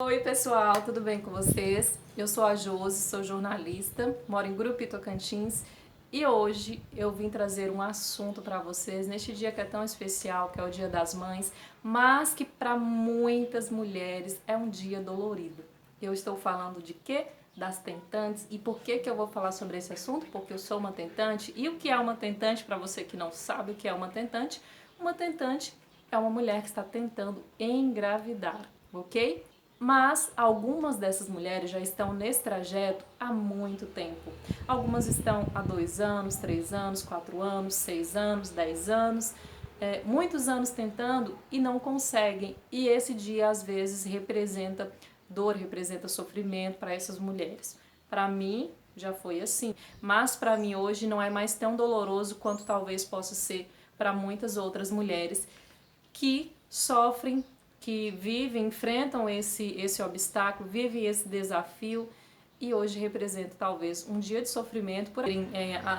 Oi pessoal, tudo bem com vocês? Eu sou a Josi, sou jornalista, moro em Gurupi, Tocantins e hoje eu vim trazer um assunto para vocês neste dia que é tão especial, que é o Dia das Mães, mas que para muitas mulheres é um dia dolorido. Eu estou falando de quê? Das tentantes. E por que que eu vou falar sobre esse assunto? Porque eu sou uma tentante. E o que é uma tentante, para você que não sabe o que é uma tentante? Uma tentante é uma mulher que está tentando engravidar, ok? Mas algumas dessas mulheres já estão nesse trajeto há muito tempo. Algumas estão há 2 anos, 3 anos, 4 anos, 6 anos, 10 anos, muitos anos tentando e não conseguem. E esse dia às vezes representa dor, representa sofrimento para essas mulheres. Para mim já foi assim, mas para mim hoje não é mais tão doloroso quanto talvez possa ser para muitas outras mulheres que sofrem, que vivem, enfrentam esse obstáculo, vivem esse desafio e hoje representa talvez um dia de sofrimento por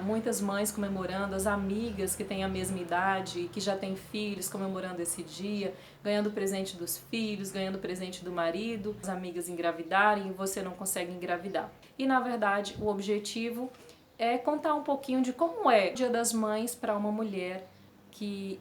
muitas mães comemorando, as amigas que têm a mesma idade, que já têm filhos comemorando esse dia, ganhando presente dos filhos, ganhando presente do marido, as amigas engravidarem e você não consegue engravidar. E na verdade o objetivo é contar um pouquinho de como é o Dia das Mães para uma mulher que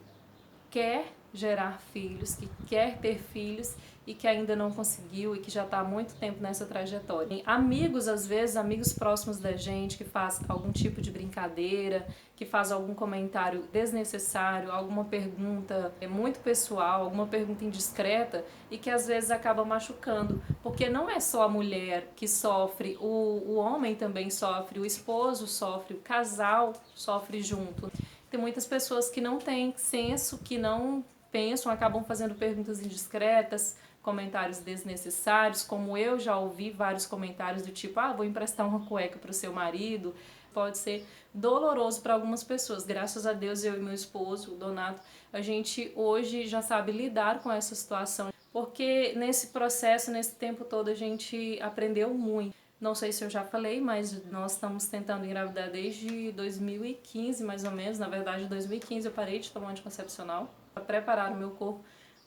quer gerar filhos, que quer ter filhos e que ainda não conseguiu e que já está há muito tempo nessa trajetória. Tem amigos, às vezes, amigos próximos da gente que faz algum tipo de brincadeira, que faz algum comentário desnecessário, alguma pergunta muito pessoal, alguma pergunta indiscreta e que às vezes acaba machucando, porque não é só a mulher que sofre, o homem também sofre, o esposo sofre, o casal sofre junto. Tem muitas pessoas que não têm senso, que não pensam, acabam fazendo perguntas indiscretas, comentários desnecessários, como eu já ouvi vários comentários do tipo, vou emprestar uma cueca para o seu marido. Pode ser doloroso para algumas pessoas. Graças a Deus, eu e meu esposo, o Donato, a gente hoje já sabe lidar com essa situação, porque nesse processo, nesse tempo todo, a gente aprendeu muito. Não sei se eu já falei, mas nós estamos tentando engravidar desde 2015, mais ou menos. Na verdade, em 2015 eu parei de tomar anticoncepcional para preparar o meu corpo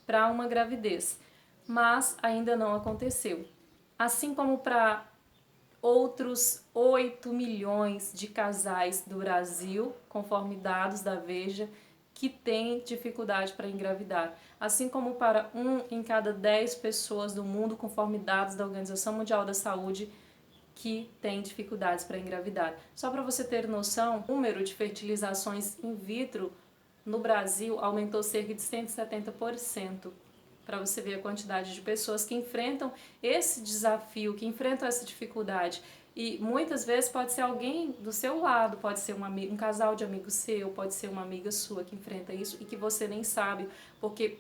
para uma gravidez, mas ainda não aconteceu. Assim como para outros 8 milhões de casais do Brasil, conforme dados da Veja, que têm dificuldade para engravidar. Assim como para 1 em cada 10 pessoas do mundo, conforme dados da Organização Mundial da Saúde, que tem dificuldades para engravidar. Só para você ter noção, o número de fertilizações in vitro no Brasil aumentou cerca de 170%. Para você ver a quantidade de pessoas que enfrentam esse desafio, que enfrentam essa dificuldade. E muitas vezes pode ser alguém do seu lado, pode ser um casal de amigos seu, pode ser uma amiga sua que enfrenta isso e que você nem sabe, porque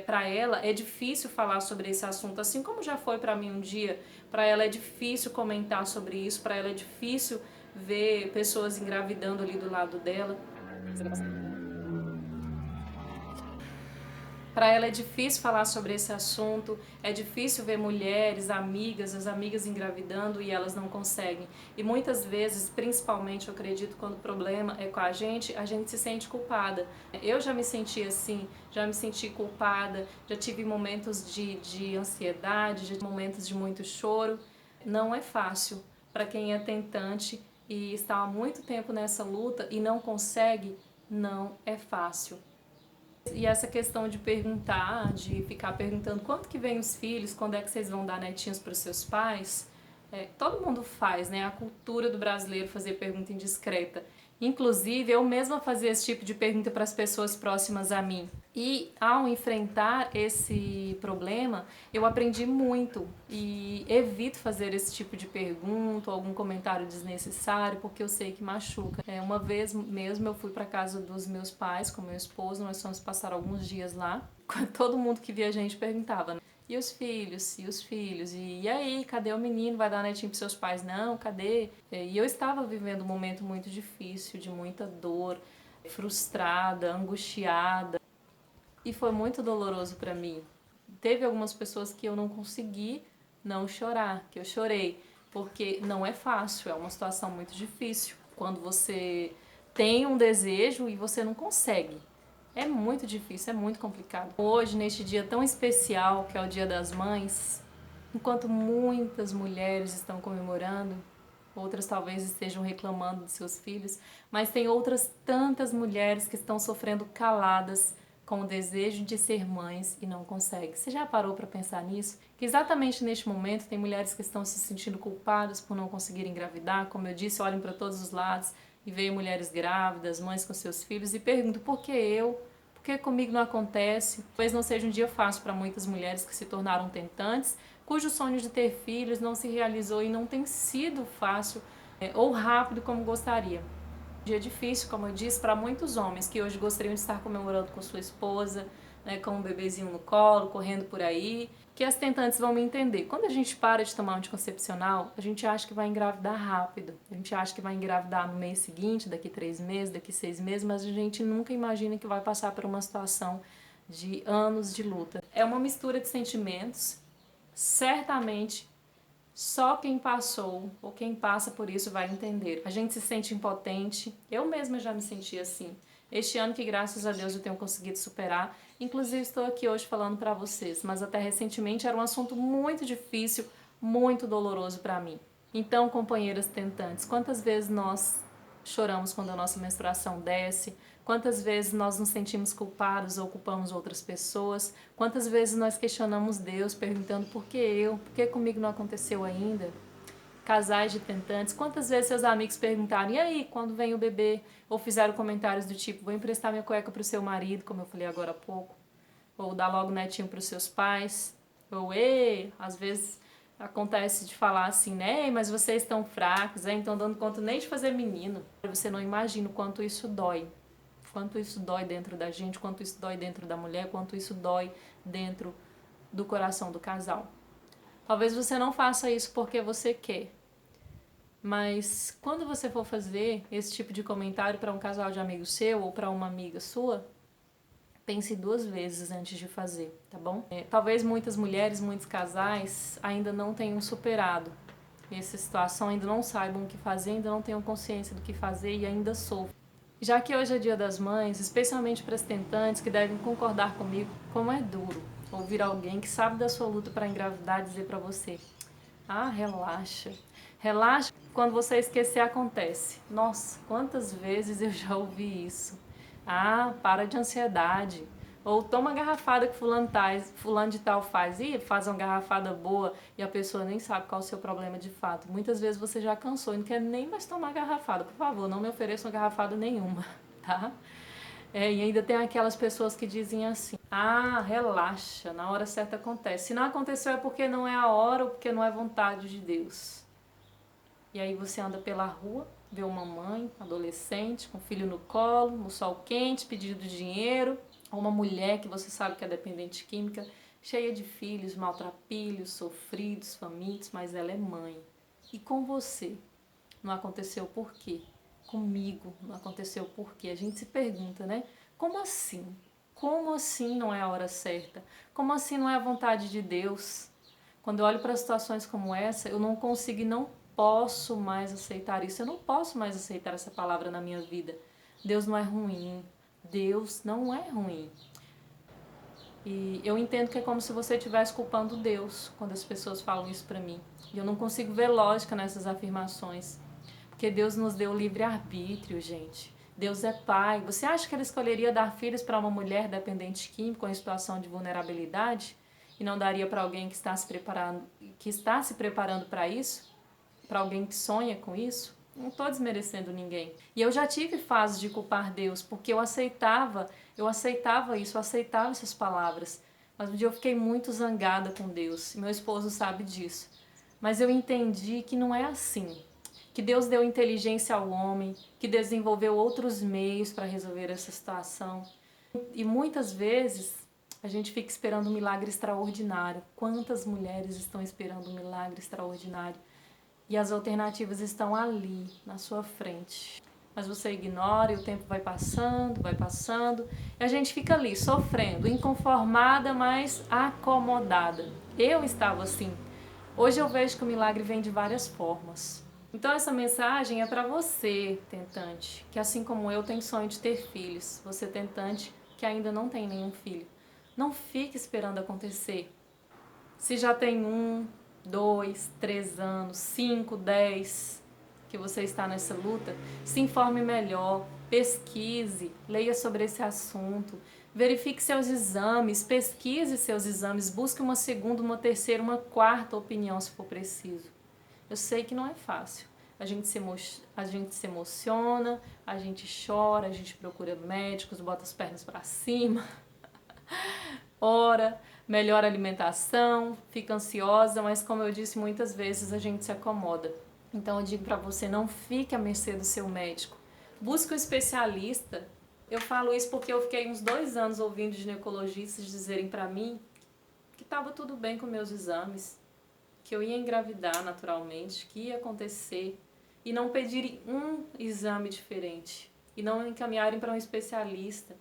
para ela é difícil falar sobre esse assunto, assim como já foi para mim um dia. Para ela é difícil comentar sobre isso, para ela é difícil ver pessoas engravidando ali do lado dela. Para ela é difícil falar sobre esse assunto, é difícil ver mulheres, amigas, as amigas engravidando e elas não conseguem. E muitas vezes, principalmente eu acredito, quando o problema é com a gente se sente culpada. Eu já me senti assim, já me senti culpada, já tive momentos de ansiedade, já tive momentos de muito choro. Não é fácil para quem é tentante e está há muito tempo nessa luta e não consegue, não é fácil. E essa questão de perguntar, de ficar perguntando quanto que vem os filhos, quando é que vocês vão dar netinhos para os seus pais, todo mundo faz, né? A cultura do brasileiro fazer pergunta indiscreta. Inclusive, eu mesma fazia esse tipo de pergunta para as pessoas próximas a mim. E ao enfrentar esse problema, eu aprendi muito e evito fazer esse tipo de pergunta ou algum comentário desnecessário, porque eu sei que machuca. Uma vez mesmo eu fui para casa dos meus pais com meu esposo, nós fomos passar alguns dias lá. Todo mundo que via a gente perguntava, né? E os filhos? E os filhos? E aí, cadê o menino? Vai dar netinho pros seus pais? Não, cadê? E eu estava vivendo um momento muito difícil, de muita dor, frustrada, angustiada. E foi muito doloroso para mim. Teve algumas pessoas que eu não consegui não chorar, que eu chorei, porque não é fácil, é uma situação muito difícil. Quando você tem um desejo e você não consegue. É muito difícil, é muito complicado. Hoje, neste dia tão especial, que é o Dia das Mães, Enquanto muitas mulheres estão comemorando, outras talvez estejam reclamando de seus filhos, mas tem outras tantas mulheres que estão sofrendo caladas com o desejo de ser mães e não conseguem. Você já parou para pensar nisso? Que exatamente neste momento tem mulheres que estão se sentindo culpadas por não conseguirem engravidar, como eu disse, olhem para todos os lados e veem mulheres grávidas, mães com seus filhos e perguntam: por que eu? Por que comigo não acontece? Talvez não seja um dia fácil para muitas mulheres que se tornaram tentantes, cujo sonho de ter filhos não se realizou e não tem sido fácil ou rápido como gostaria. Dia difícil, como eu disse, para muitos homens que hoje gostariam de estar comemorando com sua esposa, né, com um bebezinho no colo, correndo por aí, que as tentantes vão me entender. Quando a gente para de tomar um anticoncepcional, a gente acha que vai engravidar rápido, a gente acha que vai engravidar no mês seguinte, daqui 3 meses, daqui 6 meses, mas a gente nunca imagina que vai passar por uma situação de anos de luta. É uma mistura de sentimentos, certamente só quem passou ou quem passa por isso vai entender. A gente se sente impotente, eu mesma já me senti assim. Este ano que graças a Deus eu tenho conseguido superar, inclusive estou aqui hoje falando para vocês, mas até recentemente era um assunto muito difícil, muito doloroso para mim. Então, companheiras tentantes, quantas vezes nós choramos quando a nossa menstruação desce? Quantas vezes nós nos sentimos culpados ou culpamos outras pessoas? Quantas vezes nós questionamos Deus perguntando por que eu? Por que comigo não aconteceu ainda? Casais de tentantes, quantas vezes seus amigos perguntaram: e aí, quando vem o bebê? Ou fizeram comentários do tipo: vou emprestar minha cueca para o seu marido, como eu falei agora há pouco. Ou dar logo netinho para os seus pais. Ou, às vezes acontece de falar assim, né? Mas vocês estão fracos, então dando conta nem de fazer menino. Você não imagina o quanto isso dói. Quanto isso dói dentro da gente, quanto isso dói dentro da mulher, quanto isso dói dentro do coração do casal. Talvez você não faça isso porque você quer, mas quando você for fazer esse tipo de comentário para um casal de amigos seu ou para uma amiga sua, pense 2 vezes antes de fazer, tá bom? Talvez muitas mulheres, muitos casais ainda não tenham superado essa situação, ainda não saibam o que fazer, ainda não tenham consciência do que fazer e ainda sofrem. Já que hoje é Dia das Mães, especialmente para as tentantes que devem concordar comigo, como é duro ouvir alguém que sabe da sua luta para engravidar dizer para você: ah, relaxa. Relaxa, quando você esquecer acontece. Nossa, quantas vezes eu já ouvi isso. Ah, para de ansiedade. Ou toma a garrafada que fulano de tal faz. E faz uma garrafada boa e a pessoa nem sabe qual é o seu problema de fato. Muitas vezes você já cansou e não quer nem mais tomar garrafada. Por favor, não me ofereça uma garrafada nenhuma, tá? E ainda tem aquelas pessoas que dizem assim: ah, relaxa, na hora certa acontece. Se não aconteceu é porque não é a hora ou porque não é vontade de Deus. E aí você anda pela rua, vê uma mãe, adolescente, com filho no colo, no sol quente, pedindo dinheiro, ou uma mulher que você sabe que é dependente química, cheia de filhos, maltrapilhos, sofridos, famintos, mas ela é mãe. E com você? Não aconteceu por quê? Comigo não aconteceu por quê? A gente se pergunta, né? Como assim? Como assim não é a hora certa? Como assim não é a vontade de Deus? Quando eu olho para situações como essa, eu não consigo e não posso mais aceitar isso. Eu não posso mais aceitar essa palavra na minha vida. Deus não é ruim. Deus não é ruim. E eu entendo que é como se você estivesse culpando Deus quando as pessoas falam isso para mim. E eu não consigo ver lógica nessas afirmações. Porque Deus nos deu livre-arbítrio, gente. Deus é pai. Você acha que ele escolheria dar filhos para uma mulher dependente química em situação de vulnerabilidade? E não daria para alguém que está se preparando para isso? Para alguém que sonha com isso? Não estou desmerecendo ninguém. E eu já tive fases de culpar Deus, porque eu aceitava isso, eu aceitava essas palavras. Mas um dia eu fiquei muito zangada com Deus, e meu esposo sabe disso. Mas eu entendi que não é assim. Que Deus deu inteligência ao homem, que desenvolveu outros meios para resolver essa situação. E muitas vezes a gente fica esperando um milagre extraordinário. Quantas mulheres estão esperando um milagre extraordinário? E as alternativas estão ali, na sua frente. Mas você ignora e o tempo vai passando. E a gente fica ali, sofrendo, inconformada, mas acomodada. Eu estava assim. Hoje eu vejo que o milagre vem de várias formas. Então essa mensagem é para você, tentante, que assim como eu tem sonho de ter filhos. Você, tentante, que ainda não tem nenhum filho. Não fique esperando acontecer. Se já tem um, 2, 3 anos, 5, 10 que você está nessa luta, se informe melhor, pesquise, leia sobre esse assunto, verifique seus exames, pesquise seus exames, busque uma segunda, uma terceira, uma quarta opinião se for preciso. Eu sei que não é fácil. A gente se emociona, a gente chora, a gente procura médicos, bota as pernas para cima, ora, melhora a alimentação, fica ansiosa, mas como eu disse, muitas vezes a gente se acomoda. Então eu digo para você, não fique à mercê do seu médico. Busque um especialista. Eu falo isso porque eu fiquei uns 2 anos ouvindo ginecologistas dizerem para mim que estava tudo bem com meus exames, que eu ia engravidar naturalmente, que ia acontecer, e não pedirem um exame diferente, e não encaminharem para um especialista.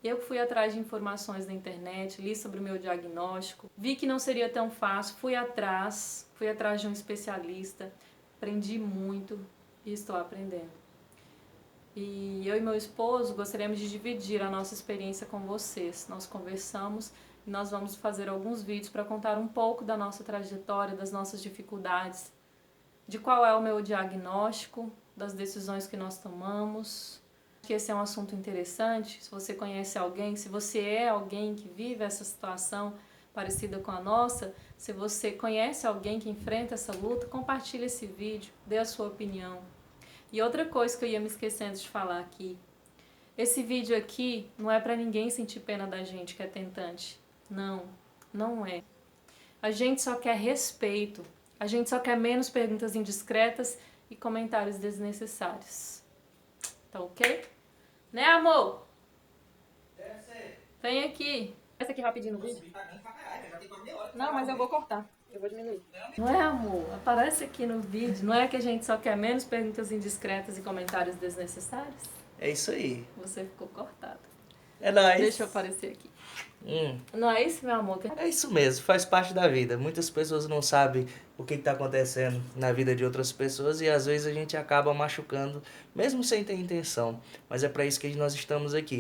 Eu fui atrás de informações na internet, li sobre o meu diagnóstico, vi que não seria tão fácil, fui atrás de um especialista, aprendi muito e estou aprendendo. E eu e meu esposo gostaríamos de dividir a nossa experiência com vocês. Nós conversamos e nós vamos fazer alguns vídeos para contar um pouco da nossa trajetória, das nossas dificuldades, de qual é o meu diagnóstico, das decisões que nós tomamos. Que esse é um assunto interessante. Se você conhece alguém, se você é alguém que vive essa situação parecida com a nossa, se você conhece alguém que enfrenta essa luta, compartilhe esse vídeo, dê a sua opinião. E outra coisa que eu ia me esquecendo de falar aqui, esse vídeo aqui não é para ninguém sentir pena da gente que é tentante. Não, não é. A gente só quer respeito, a gente só quer menos perguntas indiscretas e comentários desnecessários. Tá ok? Né, amor? Deve ser. Vem aqui. Essa aqui rapidinho no vídeo. Não, mas eu vou cortar. Eu vou diminuir. Não é, amor? Aparece aqui no vídeo. Não é que a gente só quer menos perguntas indiscretas e comentários desnecessários? É isso aí. Você ficou cortado. É nóis. Deixa eu aparecer aqui. Não é isso, meu amor? É isso mesmo, faz parte da vida. Muitas pessoas não sabem o que está acontecendo na vida de outras pessoas e às vezes a gente acaba machucando, mesmo sem ter intenção. Mas é para isso que nós estamos aqui.